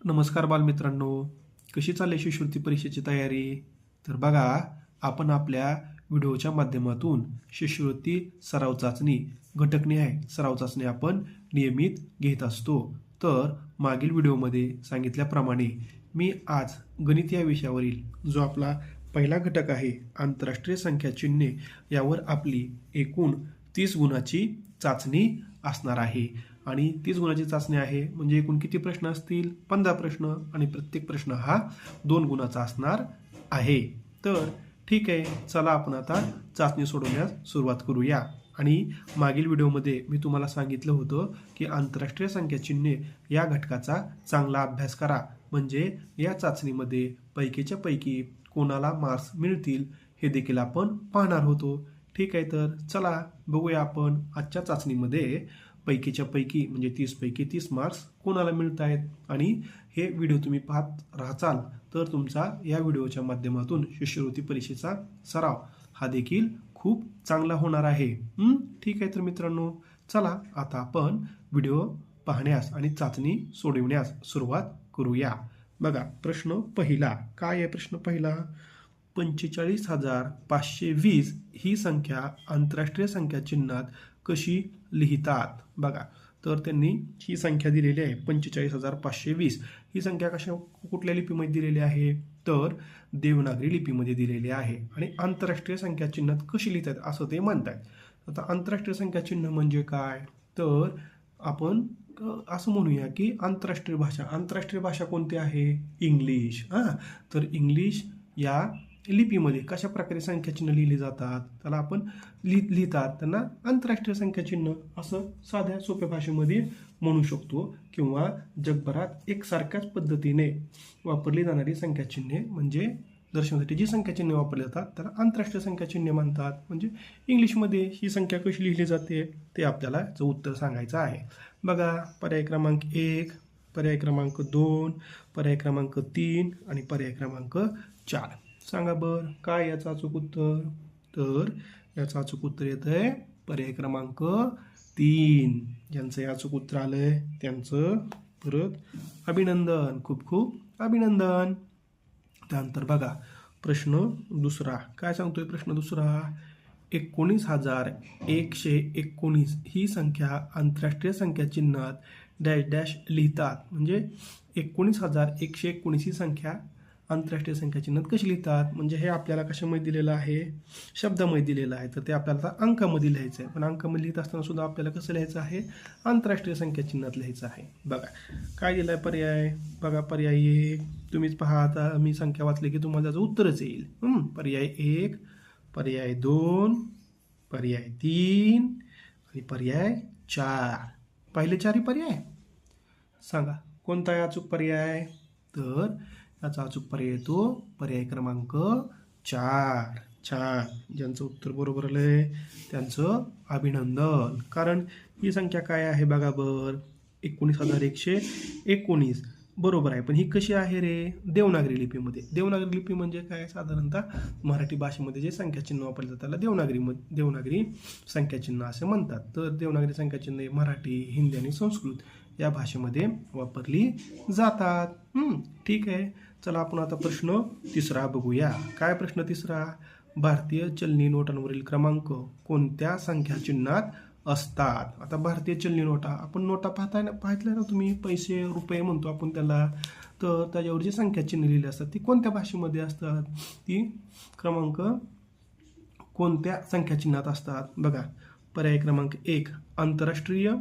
नमस्कार बालमित्रांनो, कशी चालली शिष्यवृत्ती परीक्षेची तयारी? तर बघा, आपण आपल्या व्हिडिओच्या माध्यमातून शिष्यवृत्ती सराव चाचणी, घटकनिहाय सराव चाचणी आपण नियमित घेत असतो. तर मागील व्हिडिओमध्ये सांगितल्याप्रमाणे मी आज गणित या विषयावरील जो आपला पहिला घटक आहे, आंतरराष्ट्रीय संख्या चिन्हे, यावर आपली एकूण 30 गुणाची चाचणी असणार आहे. आणि 30 गुणाची चाचणी आहे म्हणजे एकूण किती प्रश्न असतील? 15 प्रश्न, आणि प्रत्येक प्रश्न हा 2 गुणाचा असणार आहे. तर ठीक आहे, चला आपण आता चाचणी सोडवण्यास सुरुवात करूया. आणि मागील व्हिडिओमध्ये मी तुम्हाला सांगितलं होतं की आंतरराष्ट्रीय संख्या चिन्हे या घटकाचा चांगला अभ्यास करा, म्हणजे या चाचणीमध्ये पैकीच्या पैकी कोणाला मार्क्स मिळतील हे देखील आपण पाहणार होतो. ठीक आहे, तर चला बघूया आपण आजच्या चाचणीमध्ये पैकीच्या पैकी म्हणजे 30 पैकी 30 मार्क्स कोणाला मिळत आहेत. आणि हे व्हिडिओ तुम्ही पाहत राहाल तर तुमचा या व्हिडिओच्या माध्यमातून शिष्यवृत्ती परीक्षेचा सराव हा देखील खूप चांगला होणार आहे. ठीक आहे, तर मित्रांनो, चला आता आपण व्हिडिओ पाहण्यास आणि चाचणी सोडविण्यास सुरुवात करूया. बघा, प्रश्न पहिला काय आहे? प्रश्न पहिला, 45,520 ही संख्या आंतरराष्ट्रीय संख्या चिन्हात कशी लिहितात? बघा, तर त्यांनी ही संख्या दिलेली आहे 45,520. ही संख्या कुठल्या लिपीमध्ये दिलेली आहे? तर देवनागरी लिपीमध्ये दिलेली आहे. आणि आंतरराष्ट्रीय संख्या चिन्हात कशी लिहितात असं ते म्हणतात. आता आंतरराष्ट्रीय संख्या चिन्ह म्हणजे काय? तर आपण असं म्हणूया की आंतरराष्ट्रीय भाषा कोणती आहे? इंग्लिश. तर इंग्लिश या लिपीमध्ये कशा प्रकारे संख्या चिन्ह लिहिली जातात त्याला आपण लिहितात त्यांना आंतरराष्ट्रीय संख्या चिन्ह असं साध्या सोप्या भाषेमध्ये म्हणू शकतो. किंवा जगभरात एकसारख्याच पद्धतीने वापरली जाणारी संख्या चिन्हे म्हणजे दर्शवण्यासाठी जी संख्या चिन्हे वापरली जातात त्याला आंतरराष्ट्रीय संख्या चिन्हे म्हणतात. म्हणजे इंग्लिशमध्ये ही संख्या कशी लिहिली जाते ते आपल्याला याचं उत्तर सांगायचं आहे. बघा, पर्याय क्रमांक 1, पर्याय क्रमांक 2, पर्याय क्रमांक 3 आणि पर्याय क्रमांक 4. सांगा बरं, काय याचं अचूक उत्तर? तर याचं अचूक उत्तर येत आहे पर्याय क्रमांक 3. ज्यांचं हे अचूक उत्तर आलंय त्यांचं परत अभिनंदन, खूप खूप अभिनंदन. त्यानंतर बघा, प्रश्न दुसरा काय सांगतोय? प्रश्न दुसरा, 19,119 ही संख्या आंतरराष्ट्रीय संख्या चिन्हात डॅश डॅश लिहितात. म्हणजे 19,119 ही संख्या आंतरराष्ट्रीय संख्या चिन्हात कशी लिहितात? म्हणजे हे आपल्याला कशामध्ये दिलेलं आहे? शब्दामध्ये दिलेलं आहे. तर ते आपल्याला अंकामध्ये लिहायचं आहे. पण अंकामध्ये लिहित असताना सुद्धा आपल्याला कसं लिहायचं आहे? आंतरराष्ट्रीय संख्या चिन्हात लिहायचं आहे. बघा, काय दिलं आहे पर्याय? बघा, पर्याय 1 तुम्हीच पहा. आता मी संख्या वाचली की तुम्हाला त्याचं उत्तरच येईल. पर्याय 1, पर्याय 2, पर्याय 3 आणि पर्याय 4. पहिले 4 पर्याय सांगा कोणता आहे अचूक पर्याय? तर याचा अचूक पर्याय येतो पर्याय क्रमांक 4. छान, ज्यांचं उत्तर बरोबर आलंय त्यांचं अभिनंदन. कारण ही संख्या काय आहे बघा बर, 19,119 बरोबर आहे. पण ही कशी आहे रे? देवनागरी लिपीमध्ये. देवनागरी लिपी म्हणजे काय? साधारणतः मराठी भाषेमध्ये जे संख्याचिन्ह वापरले जातात त्याला देवनागरी संख्याचिन्ह असे म्हणतात. तर देवनागरी संख्याचिन्ह मराठी, हिंदी आणि संस्कृत या भाषेमध्ये वापरली जातात. ठीक आहे, चला आपण आता प्रश्न तिसरा बघूया. काय प्रश्न तिसरा? भारतीय चलनी नोटांवरील क्रमांक कोणत्या संख्या चिन्हात असतात? आता भारतीय चलनी नोटा, आपण नोटा पाहितल्या ना तुम्ही? पैसे, रुपये म्हणतो आपण त्याला. तर त्याच्यावर जी संख्या चिन्ह लिहिली असतात ती कोणत्या भाषेमध्ये असतात? ती क्रमांक कोणत्या संख्या चिन्हात असतात? बघा, पर्याय क्रमांक 1 आंतरराष्ट्रीय,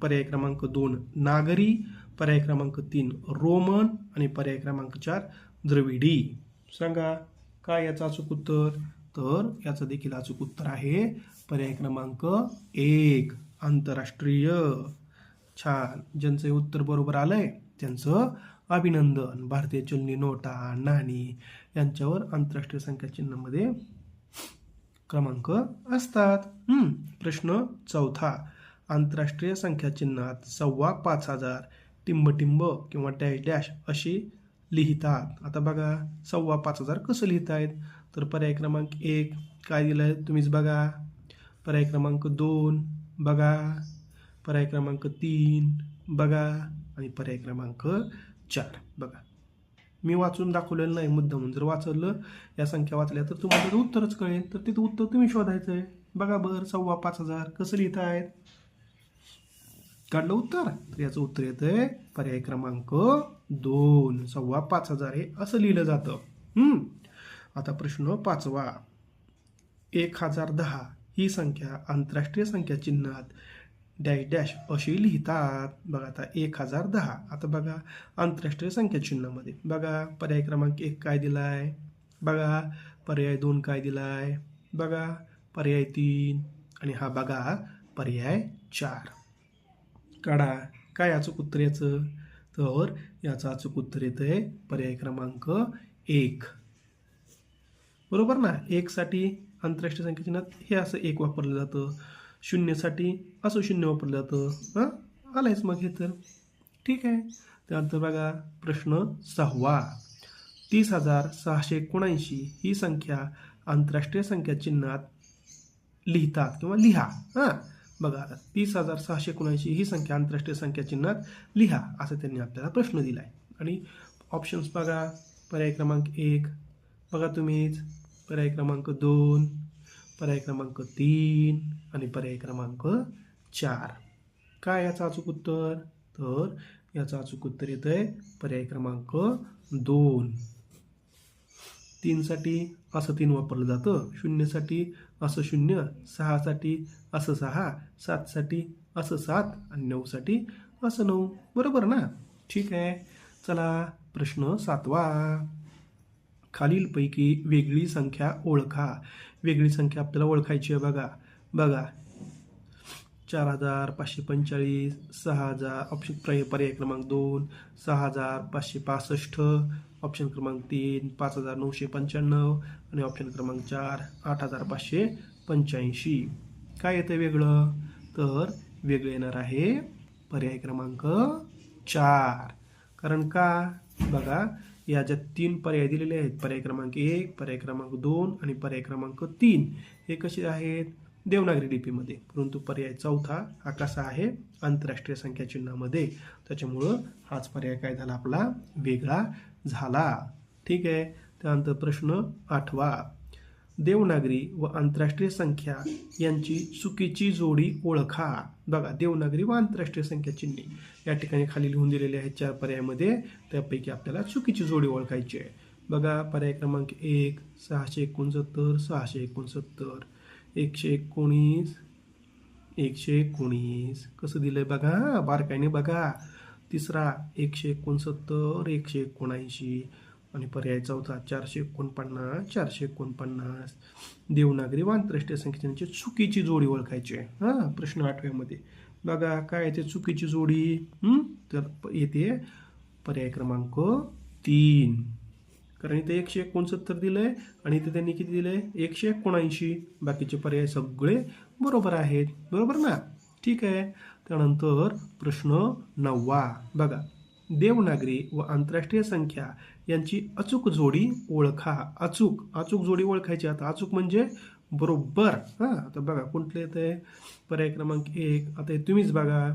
पर्याय क्रमांक 2 नागरी, पर्याय क्रमांक 3 रोमन आणि पर्याय क्रमांक 4 द्रविडी. सांगा काय याचं अचूक उत्तर? तर याचं देखील अचूक उत्तर आहे पर्याय क्रमांक 1 आंतरराष्ट्रीय. छान, ज्यांचं उत्तर बरोबर आलंय त्यांचं अभिनंदन. भारतीय चलनी नोटा, नाणी यांच्यावर आंतरराष्ट्रीय संख्या चिन्हामध्ये क्रमांक असतात. प्रश्न चौथा, आंतरराष्ट्रीय संख्या चिन्हात 5,500 टिंबटिंब किंवा डॅश डॅश अशी लिहितात. आता बघा, 5,500 कसं लिहितायत? तर पर्याय क्रमांक 1 काय दिलंय तुम्हीच बघा, पर्याय क्रमांक 2 बघा, पर्याय क्रमांक 3 बघा, आणि पर्याय क्रमांक 4. बघा, मी वाचून दाखवलेलं नाही मुद्दामून. जर वाचलं या संख्या वाचल्या तर तुम्हाला त्याचं उत्तरच कळेल. तर तिथं उत्तर तुम्ही शोधायचं आहे. बघा बरं, 5,500 कसं लिहित आहेत? काढलं उत्तर? तर याचं उत्तर येतंय पर्याय क्रमांक 2. 5,500 हे असं लिहिलं जातं. आता प्रश्न 5वा. 1010 ही संख्या आंतरराष्ट्रीय संख्या चिन्हात डॅश डॅश अशी लिहितात. बघा आता 1010. आता बघा आंतरराष्ट्रीय संख्या चिन्हामध्ये बघा पर्याय क्रमांक 1 काय दिलाय, बघा पर्याय 2 काय दिलाय, बघा पर्याय 3 आणि हा बघा पर्याय 4. काढा काय अचूक उत्तर याचं? तर याचं अचूक उत्तर येतंय पर्याय क्रमांक 1. बरोबर ना? 1 साठी आंतरराष्ट्रीय संख्या चिन्हात हे असं 1 वापरलं जातं, 0 साठी असं 0 वापरलं जातं. आलायच मग हे तर. ठीक आहे. त्यानंतर बघा प्रश्न 6वा. 30,679 ही संख्या आंतरराष्ट्रीय संख्या चिन्हात लिहितात किंवा लिहा. बघा 30,679 ही संख्या आंतरराष्ट्रीय संख्या चिन्हात लिहा असं त्यांनी आपल्याला प्रश्न दिलाय. आणि ऑप्शन्स बघा, पर्याय क्रमांक 1 बघा तुम्हीच, पर्याय क्रमांक 2, पर्याय क्रमांक 3 आणि पर्याय क्रमांक 4. काय याचं अचूक उत्तर? तर याचं अचूक उत्तर येतंय पर्याय क्रमांक 2. 3 साठी असं 3 वापरलं जातं, 0 साठी असं 0, 6 साठी असं 6, 7 साठी असं 7 आणि 9 साठी असं 9. बरोबर ना? ठीक आहे. चला प्रश्न 7वा. खालीलपैकी वेगळी संख्या ओळखा. वेगळी संख्या आपल्याला ओळखायची आहे. बघा 4,545, 6,000 ऑप्शन पर्याय क्रमांक 2, 6,565 ऑप्शन क्रमांक 3, 5,995 आणि ऑप्शन क्रमांक 4, 8,585. काय येतं वेगळं? तर वेगळं येणार आहे पर्याय क्रमांक 4. कारण का? बघा या ज्या 3 पर्याय दिलेले आहेत, पर्याय क्रमांक 1, पर्याय क्रमांक 2 आणि पर्याय क्रमांक 3, हे कसे आहेत? देवनागरी लिपीमध्ये. परंतु पर्याय 4 हा कसा आहे? आंतरराष्ट्रीय संख्या चिन्हामध्ये. त्याच्यामुळं हाच पर्याय काय झाला आपला? वेगळा झाला. ठीक आहे. त्यानंतर प्रश्न 8वा. देवनागरी व आंतरराष्ट्रीय संख्या यांची चुकीची जोडी ओळखा. बघा देवनागरी व आंतरराष्ट्रीय संख्या चिन्हे या ठिकाणी खाली लिहून दिलेले आहेत 4 पर्यायामध्ये. त्यापैकी आपल्याला चुकीची जोडी ओळखायची आहे. बघा पर्याय क्रमांक 1 669, 669, 119, 119 कसं दिलंय बघा, बारकाईने बघा. तिसरा 169, 179 आणि पर्याय 4 449, 449. देवनागरी व आंतरराष्ट्रीय संख्येची चुकीची जोडी ओळखायची आहे. प्रश्न 8व्यामध्ये बघा काय येते चुकीची जोडी? तर येते पर्याय क्रमांक 3. कारण इथे 169 दिलंय आणि इथे त्यांनी किती दिलंय? 179. बाकीचे पर्याय सगळे बरोबर आहेत. बरोबर ना? ठीक आहे. त्यानंतर प्रश्न 9वा. बघा देवनागरी व आंतरराष्ट्रीय संख्या यांची अचूक जोडी ओळखा. अचूक जोडी ओळखायची. आता अचूक म्हणजे बरोबर. आता बघा कुठले येते? पर्याय क्रमांक 1 आता तुम्हीच बघा.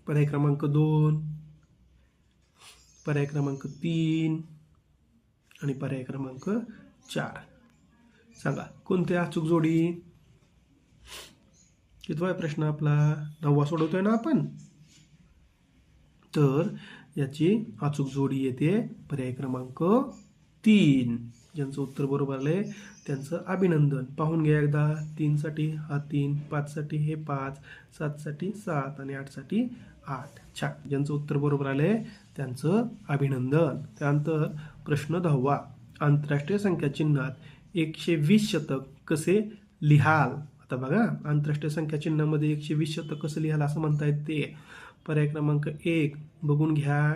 पर्याय क्रमांक 2, पर्याय क्रमांक 3 आणि पर्याय क्रमांक 4. सांगा कोणती अचूक जोडी? कितवा प्रश्न आपला? 9वा सोडवतोय ना आपण. तर याची अचूक जोडी येते पर्याय क्रमांक 3. ज्यांचं उत्तर बरोबर आलंय त्यांचं अभिनंदन. पाहून घ्या एकदा. 3 साठी हा 3, 5 साठी हे 5, 7 साठी 7 आणि 8 साठी 8. छान. ज्यांचं उत्तर बरोबर आलंय त्यांचं अभिनंदन. त्यानंतर प्रश्न 10वा. आंतरराष्ट्रीय संख्या चिन्हात 120 शतक कसे लिहाल? आता बघा आंतरराष्ट्रीय संख्या चिन्हामध्ये 120 शतक कसं लिहाल असं म्हणता येते. पर्याय क्रमांक 1 बघून घ्या,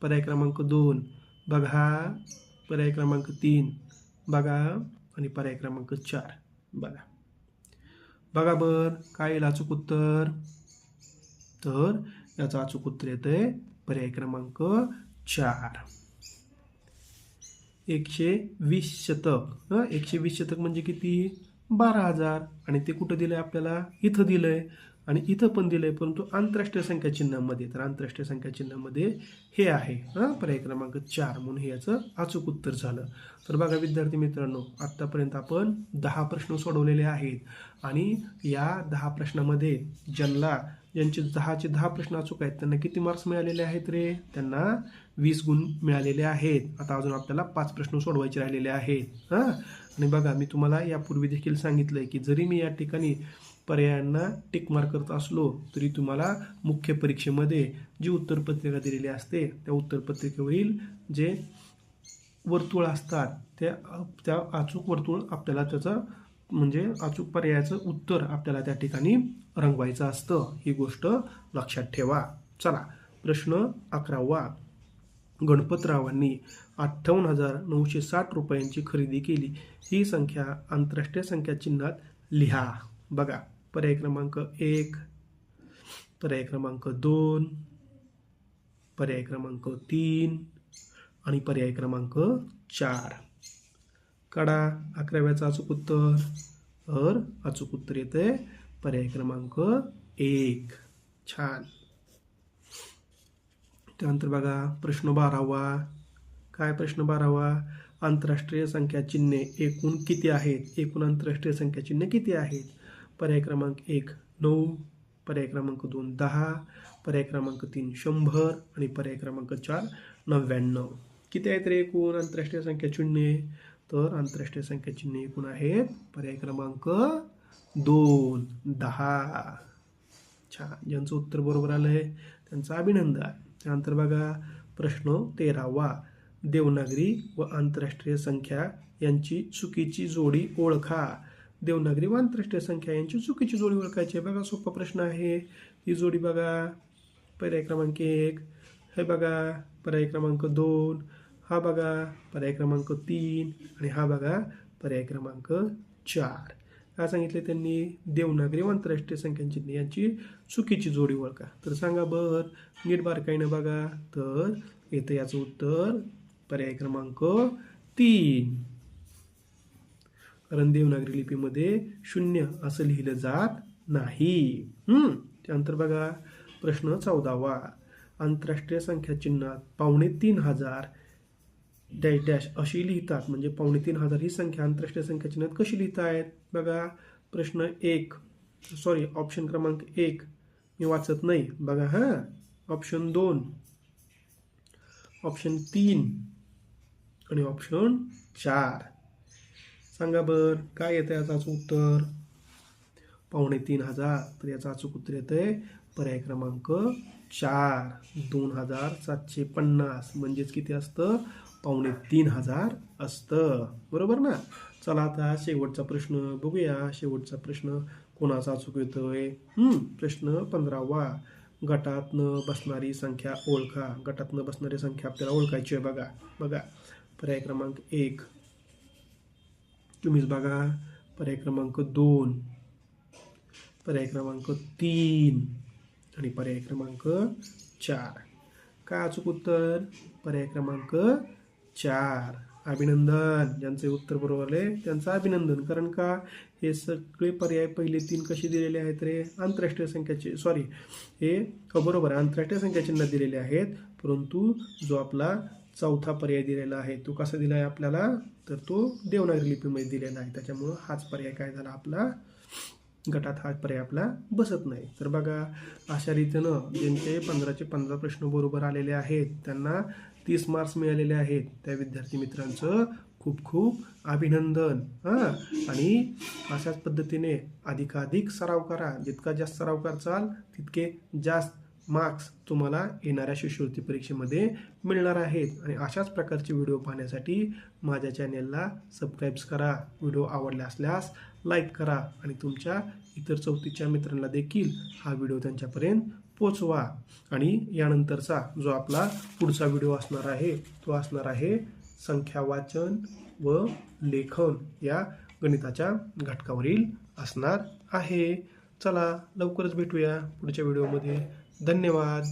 पर्याय क्रमांक 2 बघा, पर्याय क्रमांक 3 बघा आणि पर्याय क्रमांक 4 बघा. बघा बर काय येईल अचूक उत्तर? तर याचं अचूक उत्तर येतंय पर्याय क्रमांक 4. 120 शतक. 120 शतक म्हणजे किती? 12,000. आणि ते कुठं दिलंय आपल्याला? इथं दिलंय. आणि इथं पण दिलंय, परंतु आंतरराष्ट्रीय संख्या चिन्हामध्ये, तर आंतरराष्ट्रीय संख्या चिन्हामध्ये हे आहे पर्याय क्रमांक 4 म्हणून हे याचं अचूक उत्तर झालं. तर बघा विद्यार्थी मित्रांनो, आत्तापर्यंत आपण 10 प्रश्न सोडवलेले आहेत आणि या 10 प्रश्नामध्ये ज्यांचे 10चे 10 प्रश्न अचूक आहेत त्यांना किती मार्क्स मिळालेले आहेत रे? त्यांना 20 गुण मिळालेले आहेत. आता अजून आपल्याला 5 प्रश्न सोडवायचे राहिलेले आहेत. आणि बघा मी तुम्हाला यापूर्वी देखील सांगितलंय की जरी मी या ठिकाणी पर्यायांना टिक मार्क करत असलो तरी तुम्हाला मुख्य परीक्षेमध्ये जी उत्तरपत्रिका दिलेली असते त्या उत्तरपत्रिकेवरील जे वर्तुळ असतात त्या अचूक वर्तुळ आपल्याला त्याचं म्हणजे अचूक पर्यायाचं उत्तर आपल्याला त्या ठिकाणी रंगवायचं असतं. ही गोष्ट लक्षात ठेवा. चला प्रश्न 11वा. गणपतरावांनी 58,960 रुपयांची खरेदी केली. ही संख्या आंतरराष्ट्रीय संख्या चिन्हात लिहा. बघा पर्याय क्रमांक 1, पर्याय क्रमांक 2, पर्याय क्रमांक 3 आणि पर्याय क्रमांक 4. काढा 11व्याचं अचूक उत्तर. तर अचूक उत्तर येते पर्याय क्रमांक 1. छान. त्यानंतर बघा प्रश्न 12वा. काय प्रश्न 12वा? आंतरराष्ट्रीय संख्या चिन्हे एकूण किती आहेत? एकूण आंतरराष्ट्रीय संख्या चिन्हे किती आहेत? पर्याय क्रमांक 1 9, पर्याय क्रमांक 2 10, पर्याय क्रमांक 3 100 आणि पर्याय क्रमांक 4 99. किती आहेत रे एकूण आंतरराष्ट्रीय संख्या चिन्हे? तर आंतरराष्ट्रीय संख्या चिन्हे एकूण आहेत पर्याय क्रमांक 2 10. छान. ज्यांचं उत्तर बरोबर आलंय त्यांचं अभिनंदन. त्यानंतर बघा प्रश्न 13वा. देवनागरी व आंतरराष्ट्रीय संख्या यांची चुकीची जोडी ओळखा. देवनागरी व आंतरराष्ट्रीय संख्या यांची चुकीची जोडी ओळखायची. बघा सोपा प्रश्न आहे. ही जोडी बघा पर्याय क्रमांक 1, हे बघा पर्याय क्रमांक 2, हा बघा पर्याय क्रमांक 3 आणि हा बघा पर्याय क्रमांक 4. काय सांगितले त्यांनी? देवनागरी व आंतरराष्ट्रीय संख्यांची यांची चुकीची जोडी ओळखा. तर सांगा बर नीट बारकाईनं बघा. तर येतं याचं उत्तर पर्याय क्रमांक 3. कारण देवनागरी लिपीमध्ये 0 असं लिहिलं जात नाही. त्यानंतर बघा प्रश्न 14वा. आंतरराष्ट्रीय संख्या चिन्हात 3500 डॅश डॅश अशी लिहितात. म्हणजे 3500 ही संख्या आंतरराष्ट्रीय संख्या चिन्हात कशी लिहितायत? बघा प्रश्न 1 ऑप्शन क्रमांक 1 मी वाचत नाही. बघा ऑप्शन 2, ऑप्शन 3 आणि ऑप्शन 4. सांगा बर काय येतं याचं उत्तर? 3500. तर याचं अचूक उत्तर येतंय पर्याय क्रमांक 4 2750. म्हणजेच किती असतं? 3500 असतं. बरोबर ना? चला आता शेवटचा प्रश्न बघूया. शेवटचा प्रश्न कोणाचा अचूक येतोय? प्रश्न 15वा. गटातनं बसणारी संख्या ओळखा. गटातनं बसणारी संख्या आपल्याला ओळखायची आहे. बघा पर्याय क्रमांक 1 तुम्हीच बघा, पर्याय क्रमांक 2, पर्याय क्रमांक 3 आणि पर्याय क्रमांक 4. काय अचूक उत्तर? पर्याय क्रमांक 4. अभिनंदन. ज्यांचे उत्तर बरोबर आहे त्यांचं अभिनंदन. कारण का हे सगळे पर्याय पहिले 3 कसे दिलेले आहेत रे? आंतरराष्ट्रीय संख्याचे हे बरोबर आहे आंतरराष्ट्रीय संख्या चिन्हात दिलेले आहेत. परंतु जो आपला चौथा पर्याय दिलेला आहे तो कसा दिला आहे आपल्याला? तर तो देवनागरी लिपीमध्ये दिलेला आहे. त्याच्यामुळं हाच पर्याय काय झाला आपला? गटात हा पर्याय आपला बसत नाही. तर बघा अशा रीतीनं ज्यांचे 15चे 15 प्रश्न बरोबर आलेले आहेत त्यांना 30 मार्क्स मिळालेले आहेत. त्या विद्यार्थी मित्रांचं खूप खूप अभिनंदन. आणि अशाच पद्धतीने अधिकाधिक सराव करा. जितका जास्त सराव करचाल तितके जास्त मार्क्स तुम्हाला येणाऱ्या शिष्यवृत्ती परीक्षेमध्ये मिळणार आहेत. आणि अशाच प्रकारचे व्हिडिओ पाहण्यासाठी माझ्या चॅनेलला सबस्क्राईब करा. व्हिडिओ आवडले असल्यास लाईक करा आणि तुमच्या इतर चौथीच्या मित्रांना देखील हा व्हिडिओ त्यांच्यापर्यंत पोचवा. आणि यानंतरचा जो आपला पुढचा व्हिडिओ असणार आहे तो असणार आहे संख्या वाचन व लेखन या गणिताच्या घटकावरील असणार आहे. चला लवकरच भेटूया पुढच्या व्हिडिओमध्ये. धन्यवाद.